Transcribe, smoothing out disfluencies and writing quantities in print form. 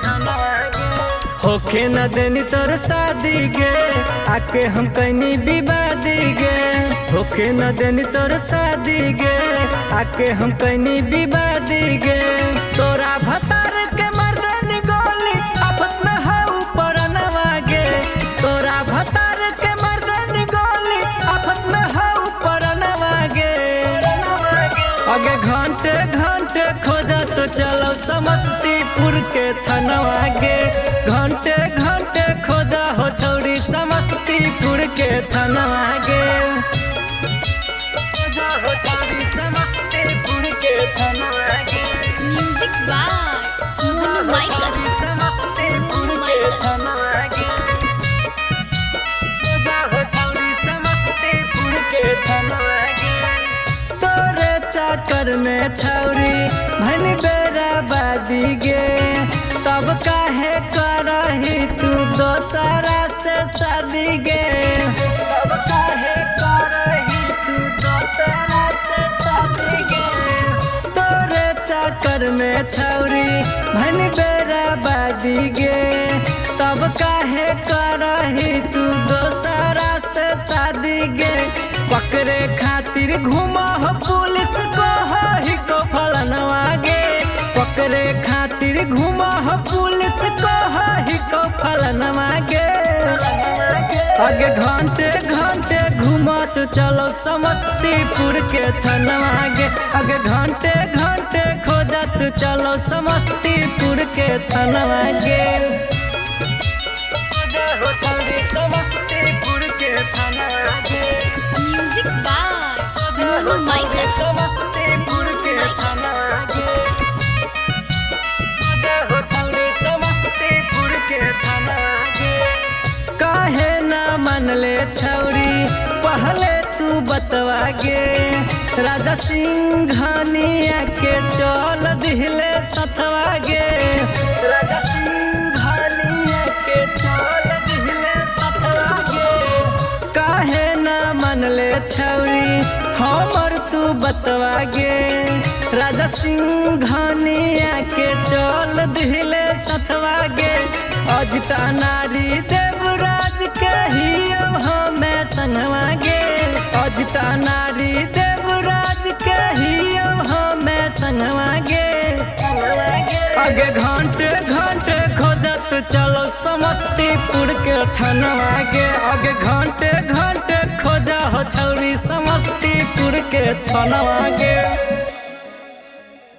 थनवा गे। होखे न देनी तोर शादी गे, आके हम कहीं विवादी गे। होखे न देनी तोर शादी गे, आके हम कहीं विवादी गे। तोरा भतार के मर देनी गोली, आफत में है ऊपर नवा गे। तोरा भतार के मर देनी गोली, आफत में है ऊपर नवा गे। आगे घंटे घंटे खोजा तो चलो समस्तीपुर के थनवा गे। घंटे घंटे खोजा हो छौरी समस्तीपुर के थनवा गे। खोजा हो छौरी समस्तीपुर के थनवा गे। Music by Monu Michael. Samastipur के थनवा गे। खोजा हो छौरी समस्तीपुर के थनवा गे। तोरे चाकर में छौरी भनी बेरा बादी गे। तब काहे करही तू दोसरा से शादी गे। तब काहे करही तू दोसरा से शादी गे। तोरे चाकर में छौरी भनी बेरा बादी गे। तब काहे करही तू दोसरा से शादी गे। पकड़े खातिर घूमा हो पुलिस को ही को फलनवा गे। पकड़े खातिर घूमा हो पुलिस को ही को फलनवा गे। आगे घंटे घंटे घूमा तो चलो समस्तीपुर के थनवा गे। आगे घंटे घंटे खोजा तो चलो समस्तीपुर के थनवा गे। हो छौरी समस्तीपुर के थनवा गे। Music by Monu Michael. Samastipur के थनवा गे। हो छौरी समस्तीपुर के थनवा गे। काहे ना मन ले छौरी पहले तू बतवा गे। राजा सिंघानिया के चल दिहले सतवा गे। राजा सिंघानिया के चल दिहले सतवा गे। काहे ना मन ले छौरी हमर तू बतवा गे। राजा सिंघानिया के चल दिहले सतवा गे। अजिता नारी देवराज के ही हमें संगवा गे। अजिता नारी देवराज के ही हमें संगवा गे। आगे घंटे घंटे खोजत चलो समस्तीपुर के थनवा गे। आगे घंटे घंटे खोजा हो छौरी समस्तीपुर के थनवा गे।